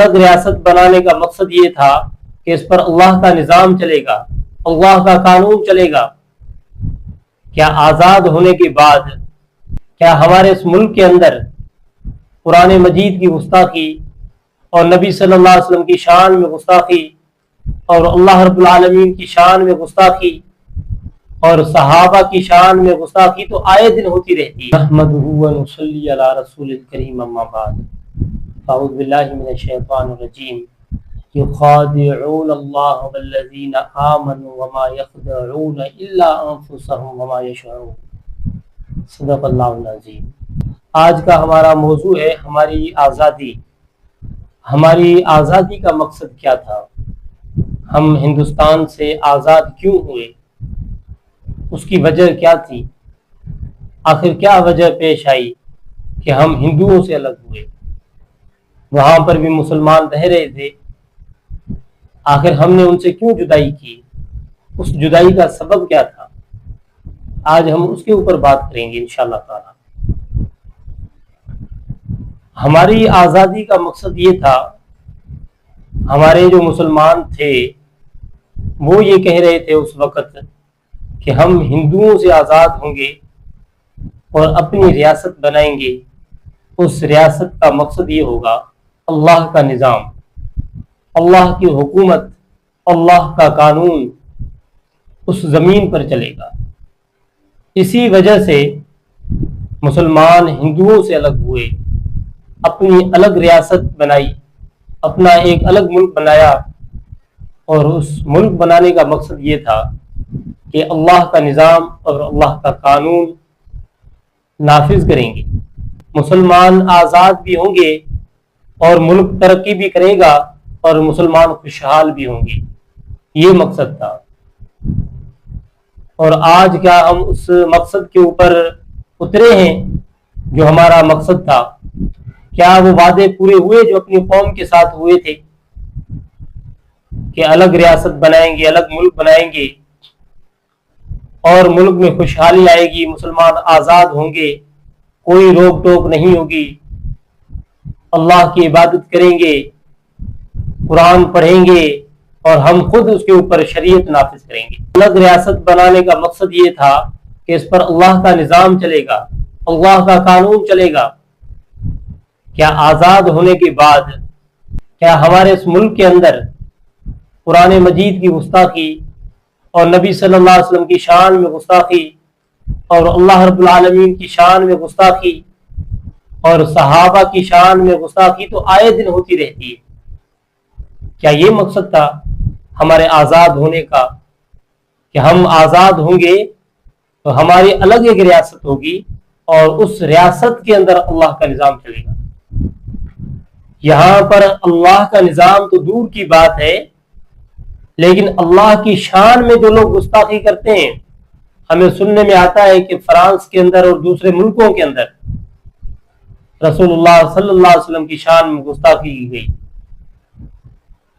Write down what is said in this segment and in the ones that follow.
الگ ریاست بنانے کا مقصد یہ تھا کہ اس پر اللہ کا نظام چلے گا، اللہ کا قانون چلے گا۔ کیا آزاد ہونے کے بعد کیا ہمارے اس ملک کے اندر قرآن مجید کی گستاخی اور نبی صلی اللہ علیہ وسلم کی شان میں گستاخی اور اللہ رب العالمین کی شان میں گستاخی اور صحابہ کی شان میں گستاخی تو آئے دن ہوتی رہتی ہے؟ نحمدہ و نصلی علی رسول الکریم، اما بعد، اعوذ باللہ من الشیطان الرجیم۔ یخادعون اللہ والذین آمنوا وما یخدعون الا انفسهم وما یشعرون۔ صدق اللہ العظیم۔ آج کا ہمارا موضوع ہے ہماری آزادی۔ ہماری آزادی کا مقصد کیا تھا؟ ہم ہندوستان سے آزاد کیوں ہوئے؟ اس کی وجہ کیا تھی؟ آخر کیا وجہ پیش آئی کہ ہم ہندوؤں سے الگ ہوئے؟ وہاں پر بھی مسلمان رہ رہے تھے، آخر ہم نے ان سے کیوں جدائی کی؟ اس جدائی کا سبب کیا تھا؟ آج ہم اس کے اوپر بات کریں گے انشاءاللہ تعالی۔ ہماری آزادی کا مقصد یہ تھا، ہمارے جو مسلمان تھے وہ یہ کہہ رہے تھے اس وقت کہ ہم ہندوؤں سے آزاد ہوں گے اور اپنی ریاست بنائیں گے۔ اس ریاست کا مقصد یہ ہوگا اللہ کا نظام، اللہ کی حکومت، اللہ کا قانون اس زمین پر چلے گا۔ اسی وجہ سے مسلمان ہندوؤں سے الگ ہوئے، اپنی الگ ریاست بنائی، اپنا ایک الگ ملک بنایا، اور اس ملک بنانے کا مقصد یہ تھا کہ اللہ کا نظام اور اللہ کا قانون نافذ کریں گے۔ مسلمان آزاد بھی ہوں گے اور ملک ترقی بھی کرے گا اور مسلمان خوشحال بھی ہوں گے، یہ مقصد تھا۔ اور آج کیا ہم اس مقصد کے اوپر اترے ہیں جو ہمارا مقصد تھا؟ کیا وہ وعدے پورے ہوئے جو اپنی قوم کے ساتھ ہوئے تھے کہ الگ ریاست بنائیں گے، الگ ملک بنائیں گے اور ملک میں خوشحالی آئے گی، مسلمان آزاد ہوں گے، کوئی روک ٹوک نہیں ہوگی، اللہ کی عبادت کریں گے، قرآن پڑھیں گے اور ہم خود اس کے اوپر شریعت نافذ کریں گے؟ الگ ریاست بنانے کا مقصد یہ تھا کہ اس پر اللہ کا نظام چلے گا، اللہ کا قانون چلے گا۔ کیا آزاد ہونے کے بعد کیا ہمارے اس ملک کے اندر قرآن مجید کی گستاخی اور نبی صلی اللہ علیہ وسلم کی شان میں گستاخی اور اللہ رب العالمین کی شان میں گستاخی اور صحابہ کی شان میں گستاخی تو آئے دن ہوتی رہتی ہے؟ کیا یہ مقصد تھا ہمارے آزاد ہونے کا کہ ہم آزاد ہوں گے تو ہماری الگ ایک ریاست ہوگی اور اس ریاست کے اندر اللہ کا نظام چلے گا؟ یہاں پر اللہ کا نظام تو دور کی بات ہے، لیکن اللہ کی شان میں جو لوگ گستاخی کرتے ہیں، ہمیں سننے میں آتا ہے کہ فرانس کے اندر اور دوسرے ملکوں کے اندر رسول اللہ صلی اللہ علیہ وسلم کی شان میں گستاخی کی گئی،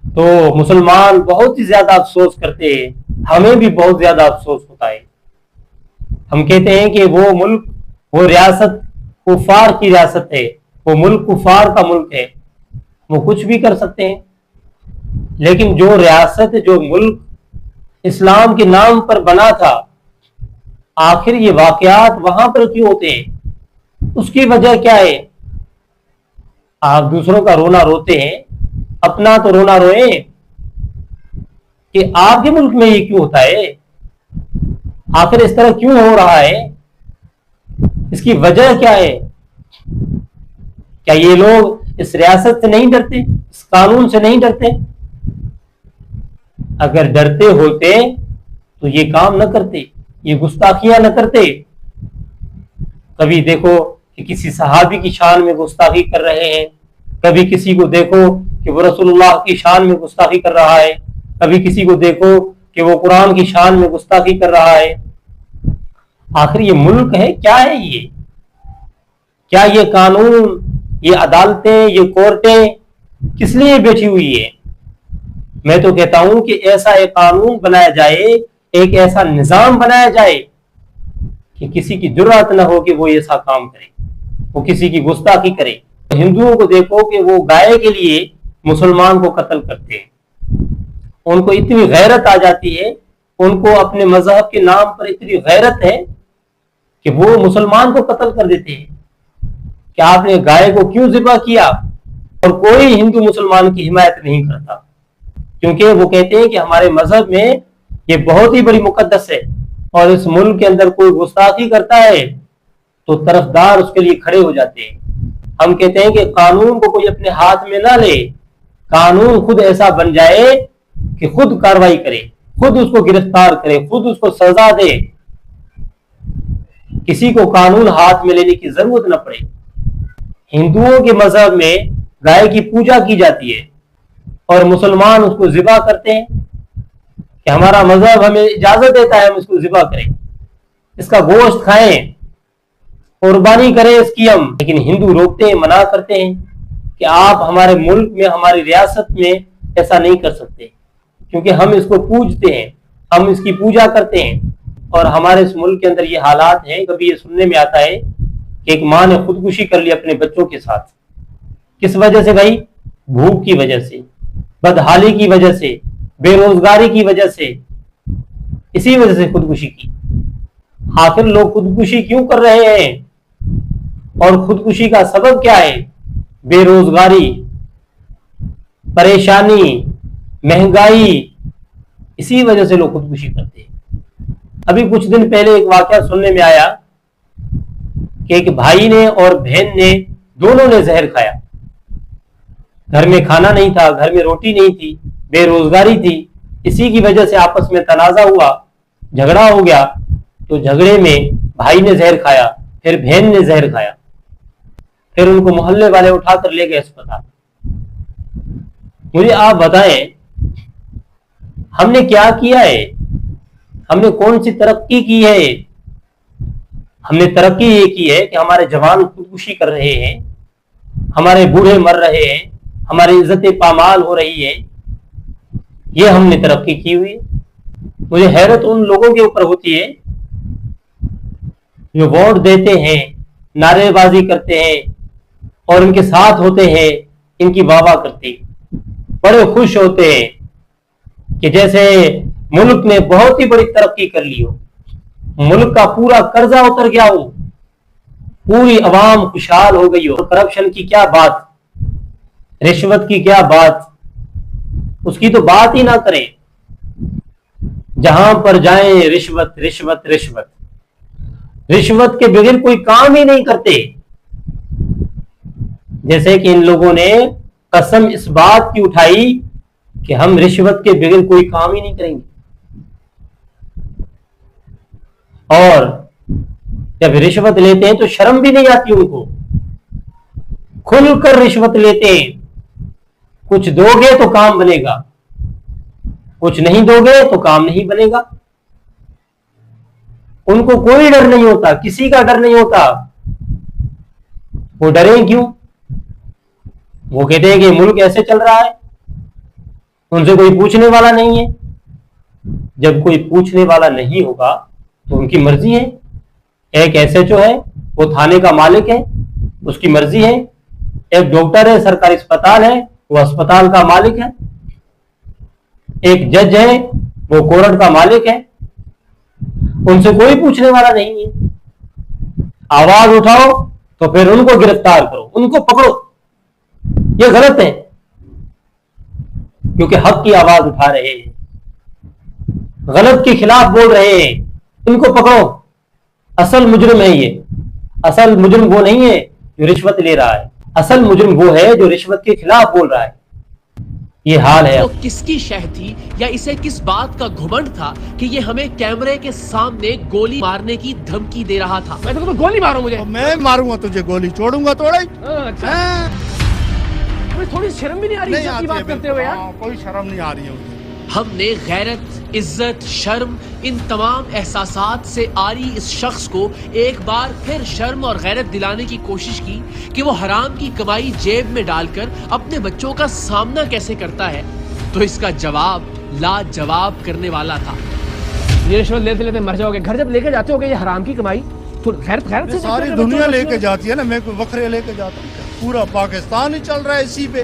تو مسلمان بہت ہی زیادہ افسوس کرتے ہیں، ہمیں بھی بہت زیادہ افسوس ہوتا ہے۔ ہم کہتے ہیں کہ وہ ملک، وہ ریاست کفار کی ریاست ہے، وہ ملک کفار کا ملک ہے، وہ کچھ بھی کر سکتے ہیں، لیکن جو ریاست، جو ملک اسلام کے نام پر بنا تھا، آخر یہ واقعات وہاں پر کیوں ہوتے ہیں؟ اس کی وجہ کیا ہے؟ آپ دوسروں کا رونا روتے ہیں، اپنا تو رونا روئیں کہ آپ کے ملک میں یہ کیوں ہوتا ہے؟ آخر اس طرح کیوں ہو رہا ہے؟ اس کی وجہ کیا ہے؟ کیا یہ لوگ اس ریاست سے نہیں ڈرتے، اس قانون سے نہیں ڈرتے؟ اگر ڈرتے ہوتے تو یہ کام نہ کرتے، یہ گستاخیاں نہ کرتے۔ کبھی دیکھو کہ کسی صحابی کی شان میں گستاخی کر رہے ہیں، کبھی کسی کو دیکھو کہ وہ رسول اللہ کی شان میں گستاخی کر رہا ہے، کبھی کسی کو دیکھو کہ وہ قرآن کی شان میں گستاخی کر رہا ہے۔ آخر یہ ملک ہے کیا ہے؟ یہ کیا یہ قانون، یہ عدالتیں، یہ کورٹیں کس لیے بیٹھی ہوئی ہے؟ میں تو کہتا ہوں کہ ایسا ایک قانون بنایا جائے، ایک ایسا نظام بنایا جائے کہ کسی کی جرأت نہ ہو کہ وہ ایسا کام کرے، وہ کسی کی گستاخی کرے۔ ہندوؤں کو دیکھو کہ وہ گائے کے لیے مسلمان کو قتل کرتے ہیں. ان کو اتنی غیرت آ جاتی ہے, ان کو اپنے مذہب کے نام پر اتنی غیرت ہے کہ وہ مسلمان کو قتل کر دیتے ہیں کہ آپ نے گائے کو کیوں ذبح کیا, اور کوئی ہندو مسلمان کی حمایت نہیں کرتا, کیونکہ وہ کہتے ہیں کہ ہمارے مذہب میں یہ بہت ہی بڑی مقدس ہے, اور اس ملک کے اندر کوئی گستاخی کرتا ہے تو طرفدار اس کے لیے کھڑے ہو جاتے ہیں. ہم کہتے ہیں کہ قانون کو کوئی اپنے ہاتھ میں نہ لے, قانون خود ایسا بن جائے کہ خود کارروائی کرے, خود اس کو گرفتار کرے, خود اس کو سزا دے, کسی کو قانون ہاتھ میں لینے کی ضرورت نہ پڑے. ہندوؤں کے مذہب میں گائے کی پوجا کی جاتی ہے اور مسلمان اس کو ذبح کرتے ہیں کہ ہمارا مذہب ہمیں اجازت دیتا ہے ہم اس کو ذبح کریں, اس کا گوشت کھائیں, قربانی کریں اس کی ہم. لیکن ہندو روکتے ہیں, منع کرتے ہیں کہ آپ ہمارے ملک میں, ہماری ریاست میں ایسا نہیں کر سکتے, کیونکہ ہم اس کو پوجتے ہیں, ہم اس کی پوجا کرتے ہیں. اور ہمارے اس ملک کے اندر یہ حالات ہیں, کبھی یہ سننے میں آتا ہے کہ ایک ماں نے خودکشی کر لی اپنے بچوں کے ساتھ. کس وجہ سے بھائی؟ بھوک کی وجہ سے, بدحالی کی وجہ سے, بے روزگاری کی وجہ سے, اسی وجہ سے خودکشی کی. آخر لوگ خودکشی کیوں کر رہے ہیں اور خودکشی کا سبب کیا ہے؟ بے روزگاری, پریشانی, مہنگائی, اسی وجہ سے لوگ خودکشی کرتے ہیں. ابھی کچھ دن پہلے ایک واقعہ سننے میں آیا کہ ایک بھائی نے اور بہن نے دونوں نے زہر کھایا. گھر میں کھانا نہیں تھا, گھر میں روٹی نہیں تھی, بے روزگاری تھی, اسی کی وجہ سے آپس میں تنازع ہوا, جھگڑا ہو گیا. تو جھگڑے میں بھائی نے زہر کھایا, پھر بہن نے زہر کھایا, پھر ان کو محلے والے اٹھا کر لے گئے اسپتال. مجھے آپ بتائیں ہم نے کیا کیا ہے؟ ہم نے کون سی ترقی کی ہے؟ ہم نے ترقی یہ کی ہے کہ ہمارے جوان خودکشی کر رہے ہیں, ہمارے بوڑھے مر رہے ہیں, ہماری عزت پامال ہو رہی ہے, یہ ہم نے ترقی کی ہوئی. مجھے حیرت ان لوگوں کے اوپر ہوتی ہے جو ووٹ دیتے ہیں, نعرے بازی کرتے ہیں اور ان کے ساتھ ہوتے ہیں, ان کی واہ واہ کرتے ہیں, بڑے خوش ہوتے ہیں کہ جیسے ملک نے بہت ہی بڑی ترقی کر لی ہو, ملک کا پورا قرضہ اتر گیا ہو, پوری عوام خوشحال ہو گئی ہو. کرپشن کی کیا بات, رشوت کی کیا بات, اس کی تو بات ہی نہ کریں. جہاں پر جائیں رشوت رشوت رشوت, رشوت کے بغیر کوئی کام ہی نہیں کرتے. جیسے کہ ان لوگوں نے قسم اس بات کی اٹھائی کہ ہم رشوت کے بغیر کوئی کام ہی نہیں کریں گے. اور جب رشوت لیتے ہیں تو شرم بھی نہیں آتی ان کو, کھل کر رشوت لیتے ہیں. کچھ دو گے تو کام بنے گا, کچھ نہیں دو گے تو کام نہیں بنے گا. ان کو کوئی ڈر نہیں ہوتا, کسی کا ڈر نہیں ہوتا. وہ ڈریں کیوں؟ وہ کہتے ہیں کہ ملک ایسے چل رہا ہے, ان سے کوئی پوچھنے والا نہیں ہے. جب کوئی پوچھنے والا نہیں ہوگا تو ان کی مرضی ہے. ایک ایس ایچ او ہے, وہ تھانے کا مالک ہے, اس کی مرضی ہے. ایک ڈاکٹر ہے, سرکاری اسپتال ہے, وہ اسپتال کا مالک ہے. ایک جج ہے, وہ کورٹ کا مالک ہے. ان سے کوئی پوچھنے والا نہیں ہے. آواز اٹھاؤ تو پھر ان کو گرفتار کرو, ان کو پکڑو. یہ غلط ہے, کیونکہ حق کی آواز اٹھا رہے ہیں, غلط کے خلاف بول رہے ہیں. ان کو پکڑو. اصل مجرم ہے یہ. اصل مجرم وہ نہیں ہے جو رشوت لے رہا ہے, اصل مجرم وہ ہے جو رشوت کے خلاف بول رہا ہے. یہ حال ہے. تو کس کی شہ تھی یا اسے کس بات کا گھمنڈ تھا کہ یہ ہمیں کیمرے کے سامنے گولی مارنے کی دھمکی دے رہا تھا؟ میں تو گولی مارو مجھے. میں ماروں گا تجھے, گولی چھوڑوں گا تھوڑا ہی. تھوڑی شرم بھی نہیں آ رہی ہے بات کرتے ہوئے یار؟ کوئی شرم نہیں آ رہی ہے. ہم نے غیرت, عزت, شرم, ان تمام احساسات سے آری اس شخص کو ایک بار پھر شرم اور غیرت دلانے کی کوشش کی کہ وہ حرام کی کمائی جیب میں ڈال کر اپنے بچوں کا سامنا کیسے کرتا ہے. تو اس کا جواب لاجواب کرنے والا تھا. یہ رشوت لیتے لیتے مر جاؤ گے, گھر جب لے کے جاتے ہو گے یہ حرام کی کمائی تو غیرت سے ساری دنیا لے کے جاتی ہے نا, میں کوئی وکھرے لے کے جاتا ہوں. پورا پاکستان ہی چل رہا ہے اسی پہ.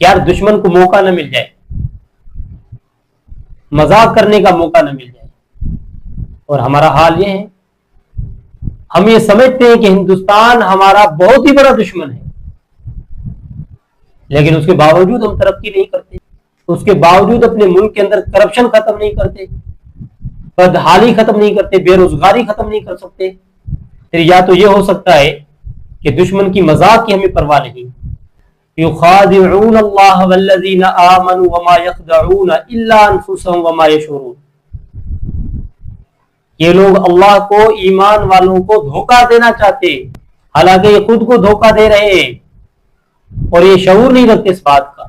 کہ یار دشمن کو موقع نہ مل جائے، مذاق کرنے کا موقع نہ مل جائے. اور ہمارا حال یہ ہے، ہم یہ سمجھتے ہیں کہ ہندوستان ہمارا بہت ہی بڑا دشمن ہے، لیکن اس کے باوجود ہم ترقی نہیں کرتے، اس کے باوجود اپنے ملک کے اندر کرپشن ختم نہیں کرتے، بدحالی ختم نہیں کرتے، بے روزگاری ختم نہیں کر سکتے. پھر یا تو یہ ہو سکتا ہے کہ دشمن کی مذاق کی ہمیں پرواہ نہیں. یخادعون اللہ والذین آمنوا وما یخدعون الا انفسهم وما یشعرون. یہ لوگ اللہ کو، ایمان والوں کو دھوکہ دینا چاہتے، حالانکہ یہ خود کو دھوکہ دے رہے ہیں اور یہ شعور نہیں رکھتے اس بات کا.